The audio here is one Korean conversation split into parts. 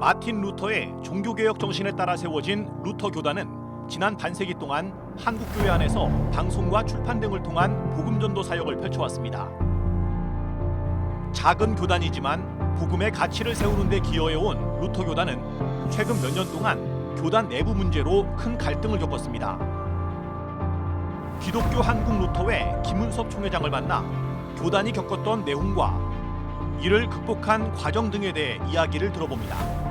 마틴 루터의 종교개혁 정신에 따라 세워진 루터 교단은 지난 반세기 동안 한국교회 안에서 방송과 출판 등을 통한 복음전도 사역을 펼쳐왔습니다. 작은 교단이지만 복음의 가치를 세우는 데 기여해온 루터 교단은 최근 몇 년 동안 교단 내부 문제로 큰 갈등을 겪었습니다. 기독교 한국 루터회 김은섭 총회장을 만나 교단이 겪었던 내용과 이를 극복한 과정 등에 대해 이야기를 들어봅니다.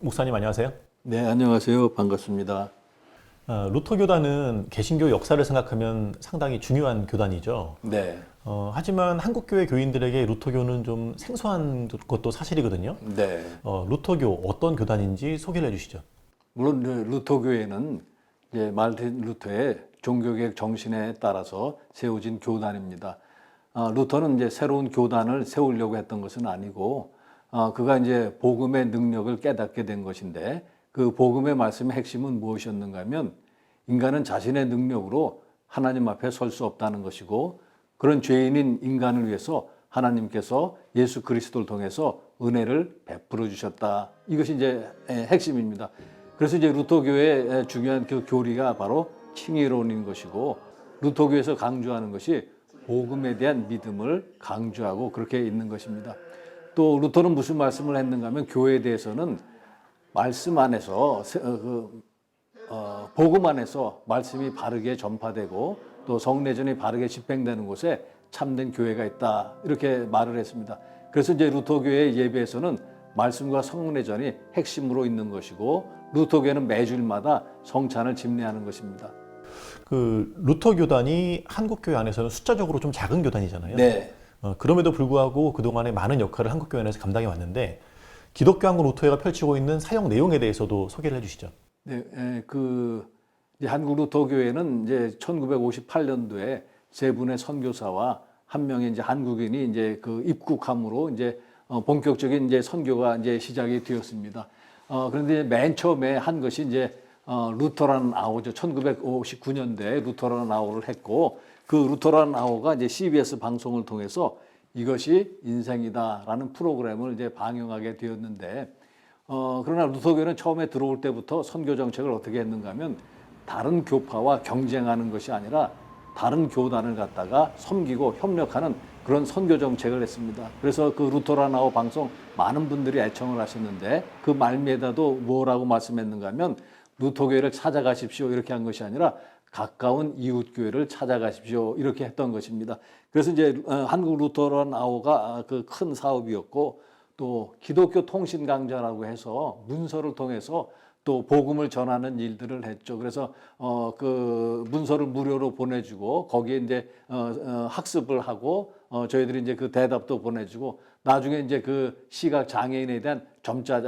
목사님 안녕하세요. 네, 안녕하세요. 반갑습니다. 루터 교단은 개신교 역사를 생각하면 상당히 중요한 교단이죠. 네. 하지만 한국교회 교인들에게 루터교는 좀 생소한 것도 사실이거든요. 네. 루터교 어떤 교단인지 소개를 해주시죠. 물론 루터교회는 이제 마르틴 루터의 종교개혁 정신에 따라서 세워진 교단입니다. 루터는 이제 새로운 교단을 세우려고 했던 것은 아니고, 그가 이제 복음의 능력을 깨닫게 된 것인데, 그 복음의 말씀의 핵심은 무엇이었는가 하면 인간은 자신의 능력으로 하나님 앞에 설 수 없다는 것이고, 그런 죄인인 인간을 위해서 하나님께서 예수 그리스도를 통해서 은혜를 베풀어 주셨다. 이것이 이제 핵심입니다. 그래서 이제 루터교의 중요한 그 교리가 바로 칭의론인 것이고, 루터교에서 강조하는 것이 복음에 대한 믿음을 강조하고 그렇게 있는 것입니다. 또 루터는 무슨 말씀을 했는가 하면 교회에 대해서는 말씀 안에서 복음 안에서 말씀이 바르게 전파되고 또 성례전이 바르게 집행되는 곳에 참된 교회가 있다 이렇게 말을 했습니다. 그래서 이제 루터교의 예배에서는 말씀과 성례전이 핵심으로 있는 것이고 루터교회는 매주일마다 성찬을 집례하는 것입니다. 그 루터 교단이 한국교회 안에서는 숫자적으로 좀 작은 교단이잖아요. 네. 그럼에도 불구하고 그동안에 많은 역할을 한국교회 안에서 감당해 왔는데 기독교 한국 루터회가 펼치고 있는 사역 내용에 대해서도 소개를 해주시죠. 네, 이제 한국 루터교회는 이제 1958년도에 세 분의 선교사와 한 명의 이제 한국인이 이제 그 입국함으로 이제 본격적인 이제 선교가 이제 시작이 되었습니다. 그런데 맨 처음에 한 것이 이제 루터라는 아호죠. 1959년도에 루터라는 아호를 했고 그 루터라는 아호가 이제 CBS 방송을 통해서 이것이 인생이다라는 프로그램을 이제 방영하게 되었는데 그러나 루터교는 처음에 들어올 때부터 선교 정책을 어떻게 했는가 하면 다른 교파와 경쟁하는 것이 아니라 다른 교단을 갖다가 섬기고 협력하는 그런 선교 정책을 했습니다. 그래서 그 루터라는 아호 방송 많은 분들이 애청을 하셨는데 그 말미에다도 뭐라고 말씀했는가 하면 루터교회를 찾아가십시오 이렇게 한 것이 아니라 가까운 이웃교회를 찾아가십시오 이렇게 했던 것입니다. 그래서 이제 한국 루터라는 아호가 그 큰 사업이었고 또 기독교 통신 강좌라고 해서 문서를 통해서 또 복음을 전하는 일들을 했죠. 그래서 그 문서를 무료로 보내주고 거기에 이제 학습을 하고 저희들이 이제 그 대답도 보내주고 나중에 이제 그 시각 장애인에 대한 점자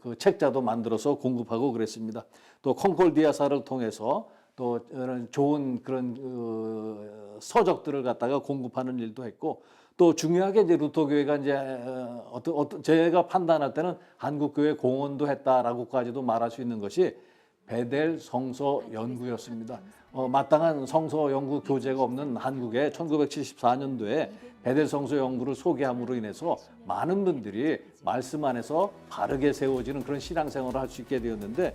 그 책자도 만들어서 공급하고 그랬습니다. 또 콩콜디아사를 통해서 또 좋은 그런 서적들을 갖다가 공급하는 일도 했고 또 중요하게 이제 루터교회가 이제 어떤 제가 판단할 때는 한국교회 공헌도 했다라고까지도 말할 수 있는 것이 베델 성서 연구였습니다. 마땅한 성서 연구 교재가 없는 한국에 1974년도에 베델 성서 연구를 소개함으로 인해서 많은 분들이 말씀 안에서 바르게 세워지는 그런 신앙생활을 할 수 있게 되었는데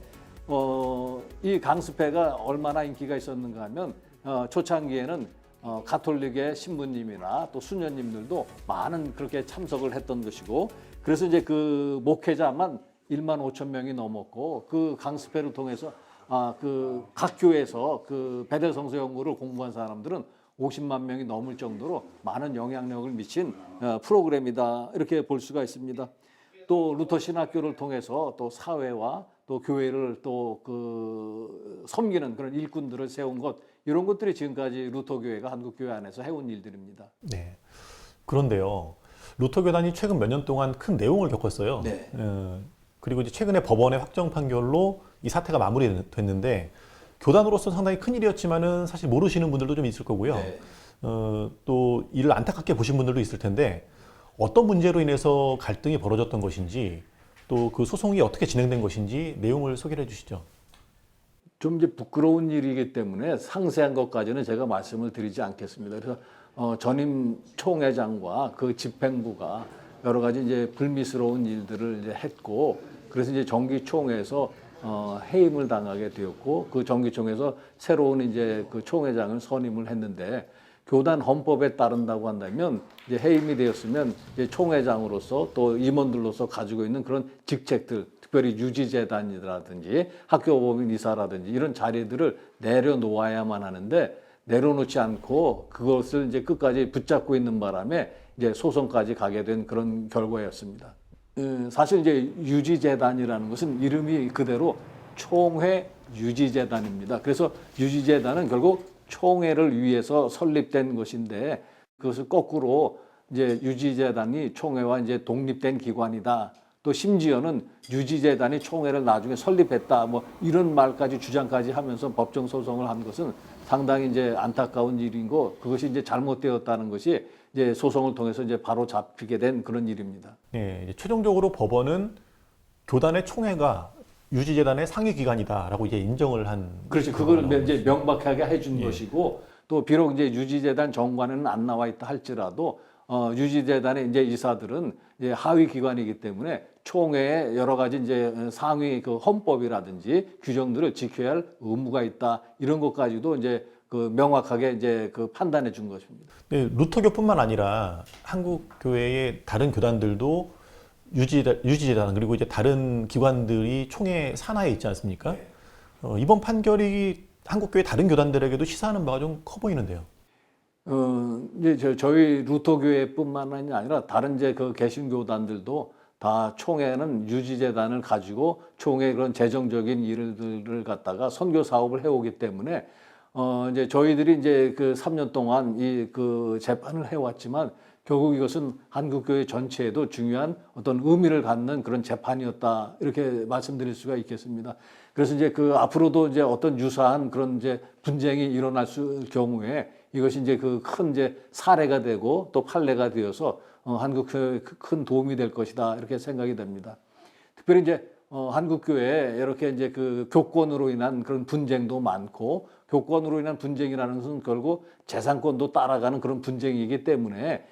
이 강습회가 얼마나 인기가 있었는가 하면 초창기에는 가톨릭의 신부님이나 또 수녀님들도 많은 그렇게 참석을 했던 것이고 그래서 이제 그 목회자만 1만 5천 명이 넘었고 그 강습회를 통해서 그 각 교회에서 그 베델 성서 연구를 공부한 사람들은 50만 명이 넘을 정도로 많은 영향력을 미친 프로그램이다 이렇게 볼 수가 있습니다. 또 루터 신학교를 통해서 또 사회와 또 교회를 또 그 섬기는 그런 일꾼들을 세운 것 이런 것들이 지금까지 루터 교회가 한국 교회 안에서 해온 일들입니다. 네. 그런데요, 루터 교단이 최근 몇 년 동안 큰 내용을 겪었어요. 네. 그리고 이제 최근에 법원의 확정 판결로 이 사태가 마무리됐는데 교단으로서 상당히 큰 일이었지만은 사실 모르시는 분들도 좀 있을 거고요. 네. 또 이를 안타깝게 보신 분들도 있을 텐데 어떤 문제로 인해서 갈등이 벌어졌던 것인지 또 그 소송이 어떻게 진행된 것인지 내용을 소개해 주시죠. 좀 이제 부끄러운 일이기 때문에 상세한 것까지는 제가 말씀을 드리지 않겠습니다. 그래서 전임 총회장과 그 집행부가 여러 가지 이제 불미스러운 일들을 이제 했고, 그래서 이제 정기총회에서 해임을 당하게 되었고, 그 정기총회에서 새로운 이제 그 총회장을 선임을 했는데, 교단 헌법에 따른다고 한다면 이제 해임이 되었으면 이제 총회장으로서 또 임원들로서 가지고 있는 그런 직책들, 특별히 유지재단이라든지 학교법인 이사라든지 이런 자리들을 내려놓아야만 하는데, 내려놓지 않고 그것을 이제 끝까지 붙잡고 있는 바람에 이제 소송까지 가게 된 그런 결과였습니다. 사실 이제 유지재단이라는 것은 이름이 그대로 총회 유지재단입니다. 그래서 유지재단은 결국 총회를 위해서 설립된 것인데, 그것을 거꾸로 이제 유지재단이 총회와 이제 독립된 기관이다. 또 심지어는 유지재단이 총회를 나중에 설립했다. 뭐 이런 말까지 주장까지 하면서 법정 소송을 한 것은 상당히 이제 안타까운 일이고, 그것이 이제 잘못되었다는 것이 이제 소송을 통해서 이제 바로 잡히게 된 그런 일입니다. 네, 이제 최종적으로 법원은 교단의 총회가 유지재단의 상위 기관이다라고 이제 인정을 한. 그렇지. 그걸 이제 명백하게 해준 예. 것이고, 또 비록 이제 유지재단 정관에는 안 나와 있다 할지라도 유지재단의 이제 이사들은 이제 하위 기관이기 때문에 총회에 여러 가지 이제 상위 그 헌법이라든지 규정들을 지켜야 할 의무가 있다. 이런 것까지도 이제 그 명확하게 이제 그 판단해 준 것입니다. 네, 루터교뿐만 아니라 한국 교회의 다른 교단들도 유지재단 그리고 이제 다른 기관들이 총회 산하에 있지 않습니까? 이번 판결이 한국교회 다른 교단들에게도 시사하는 바가 좀 커 보이는데요. 이제 저희 루터교회뿐만 아니라 다른 이제 그 개신교단들도 다 총회는 유지재단을 가지고 총회 그런 재정적인 일들을 갖다가 선교 사업을 해오기 때문에 이제 저희들이 이제 그 3년 동안 이 그 재판을 해왔지만 결국 이것은 한국교회 전체에도 중요한 어떤 의미를 갖는 그런 재판이었다, 이렇게 말씀드릴 수가 있겠습니다. 그래서 이제 그 앞으로도 이제 어떤 유사한 그런 이제 분쟁이 일어날 경우에 이것이 이제 그 큰 이제 사례가 되고 또 판례가 되어서 한국교회에 큰 도움이 될 것이다, 이렇게 생각이 됩니다. 특별히 이제 한국교회에 이렇게 이제 그 교권으로 인한 그런 분쟁도 많고, 교권으로 인한 분쟁이라는 것은 결국 재산권도 따라가는 그런 분쟁이기 때문에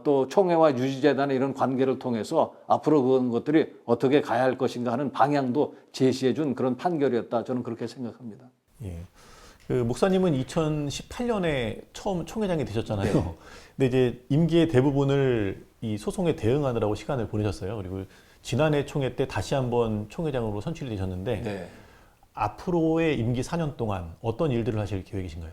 또 총회와 유지재단의 이런 관계를 통해서 앞으로 그런 것들이 어떻게 가야 할 것인가 하는 방향도 제시해 준 그런 판결이었다, 저는 그렇게 생각합니다. 예. 그 목사님은 2018년에 처음 총회장이 되셨잖아요. 근데 이제 임기의 대부분을 이 소송에 대응하느라고 시간을 보내셨어요. 그리고 지난해 총회 때 다시 한번 총회장으로 선출이 되셨는데, 네. 앞으로의 임기 4년 동안 어떤 일들을 하실 계획이신가요?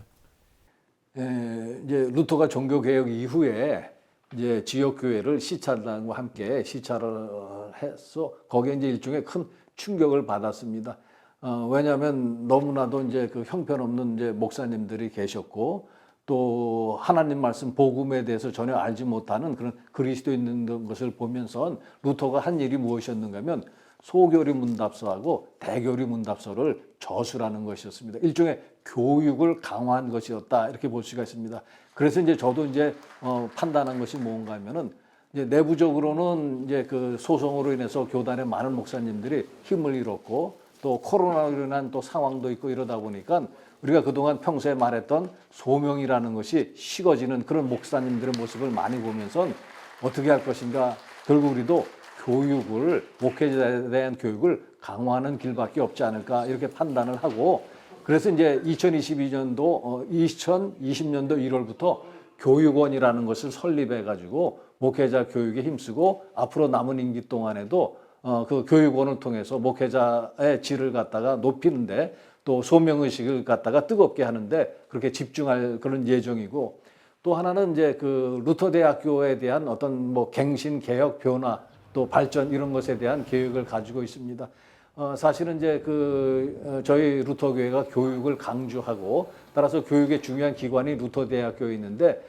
이제 루터가 종교개혁 이후에 이제 지역교회를 시찰단과 함께 시찰을 해서 거기에 이제 일종의 큰 충격을 받았습니다. 왜냐하면 너무나도 이제 그 형편없는 이제 목사님들이 계셨고, 또 하나님 말씀 복음에 대해서 전혀 알지 못하는 그런 그리스도 있는 것을 보면서 루터가 한 일이 무엇이었는가 하면 소교리 문답서하고 대교리 문답서를 저술하는 것이었습니다. 일종의 교육을 강화한 것이었다, 이렇게 볼 수가 있습니다. 그래서 이제 저도 이제 판단한 것이 뭔가 하면은 이제 내부적으로는 이제 그 소송으로 인해서 교단의 많은 목사님들이 힘을 잃었고, 또 코로나로 인한 또 상황도 있고 이러다 보니까 우리가 그동안 평소에 말했던 소명이라는 것이 식어지는 그런 목사님들의 모습을 많이 보면서 어떻게 할 것인가, 결국 우리도 교육을, 목회자에 대한 교육을 강화하는 길밖에 없지 않을까, 이렇게 판단을 하고, 그래서 이제 2020년도 1월부터 교육원이라는 것을 설립해 가지고 목회자 교육에 힘쓰고, 앞으로 남은 임기 동안에도 그 교육원을 통해서 목회자의 질을 갖다가 높이는데, 또 소명의식을 갖다가 뜨겁게 하는데 그렇게 집중할 그런 예정이고, 또 하나는 이제 그 루터 대학교에 대한 어떤 뭐 갱신, 개혁, 변화, 또 발전, 이런 것에 대한 계획을 가지고 있습니다. 사실은 이제 저희 루터 교회가 교육을 강조하고, 따라서 교육의 중요한 기관이 루터 대학교에 있는데,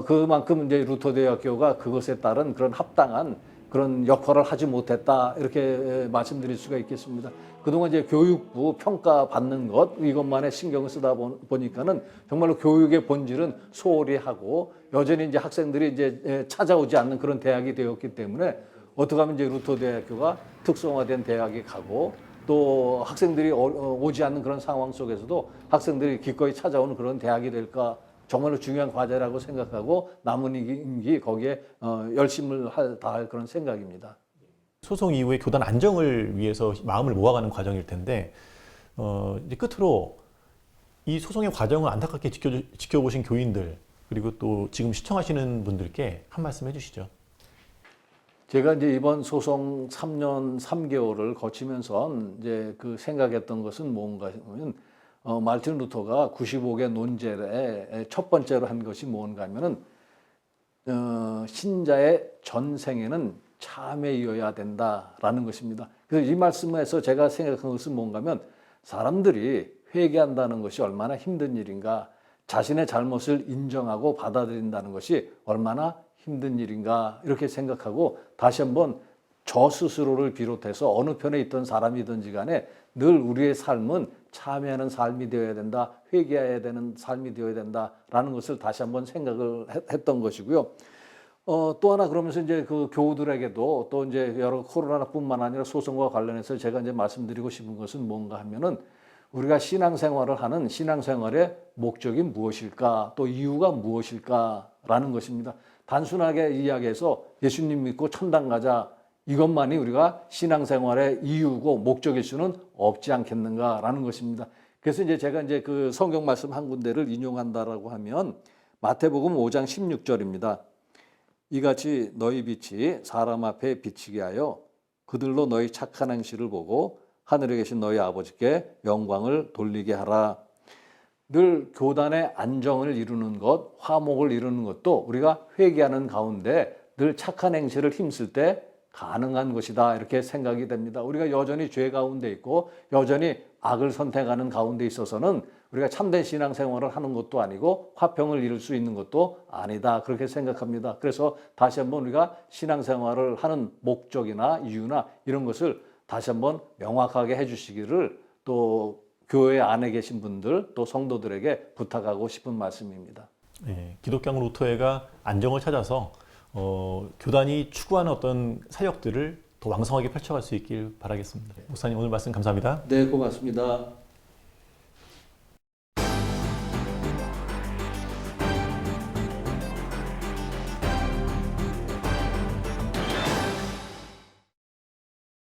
그만큼 이제 루터 대학교가 그것에 따른 그런 합당한 그런 역할을 하지 못했다, 이렇게 말씀드릴 수가 있겠습니다. 그동안 이제 교육부 평가받는 것, 이것만에 신경을 쓰다 보니까는 정말로 교육의 본질은 소홀히 하고, 여전히 이제 학생들이 이제 찾아오지 않는 그런 대학이 되었기 때문에 어떻게 하면 이제 루터 대학교가 특성화된 대학에 가고, 또 학생들이 오지 않는 그런 상황 속에서도 학생들이 기꺼이 찾아오는 그런 대학이 될까, 정말로 중요한 과제라고 생각하고 남은 임기 거기에 열심을 다할 그런 생각입니다. 소송 이후에 교단 안정을 위해서 마음을 모아가는 과정일 텐데 이제 끝으로 이 소송의 과정을 안타깝게 지켜보신 교인들 그리고 또 지금 시청하시는 분들께 한 말씀 해주시죠. 제가 이제 이번 소송 3년 3개월을 거치면서 이제 그 생각했던 것은 뭔가 하면 말틴 루터가 95개 논제의 첫 번째로 한 것이 뭔가 하면은 신자의 전생에는 참회이어야 된다라는 것입니다. 그래서 이 말씀에서 제가 생각한 것은 뭔가 하면 사람들이 회개한다는 것이 얼마나 힘든 일인가, 자신의 잘못을 인정하고 받아들인다는 것이 얼마나 힘든 일인가 이렇게 생각하고 다시 한번 저 스스로를 비롯해서 어느 편에 있던 사람이든지 간에 늘 우리의 삶은 참회하는 삶이 되어야 된다, 회개해야 되는 삶이 되어야 된다라는 것을 다시 한번 생각을 했던 것이고요. 또 하나 그러면서 이제 그 교우들에게도 또 이제 여러 코로나뿐만 아니라 소송과 관련해서 제가 이제 말씀드리고 싶은 것은 뭔가 하면은 우리가 신앙생활을 하는 신앙생활의 목적이 무엇일까, 또 이유가 무엇일까라는 것입니다. 단순하게 이야기해서 예수님 믿고 천당 가자 이것만이 우리가 신앙생활의 이유고 목적일 수는 없지 않겠는가라는 것입니다. 그래서 이제 제가 이제 그 성경 말씀 한 군데를 인용한다라고 하면 마태복음 5장 16절입니다. 이같이 너희 빛이 사람 앞에 비치게 하여 그들로 너희 착한 행실을 보고 하늘에 계신 너희 아버지께 영광을 돌리게 하라. 늘 교단의 안정을 이루는 것, 화목을 이루는 것도 우리가 회개하는 가운데 늘 착한 행실을 힘쓸 때 가능한 것이다 이렇게 생각이 됩니다. 우리가 여전히 죄 가운데 있고 여전히 악을 선택하는 가운데 있어서는 우리가 참된 신앙생활을 하는 것도 아니고 화평을 이룰 수 있는 것도 아니다 그렇게 생각합니다. 그래서 다시 한번 우리가 신앙생활을 하는 목적이나 이유나 이런 것을 다시 한번 명확하게 해주시기를 또 교회 안에 계신 분들 또 성도들에게 부탁하고 싶은 말씀입니다. 네, 기독교 루터회가 안정을 찾아서 교단이 추구하는 어떤 사역들을 더 왕성하게 펼쳐갈 수 있길 바라겠습니다. 목사님 오늘 말씀 감사합니다. 네, 고맙습니다.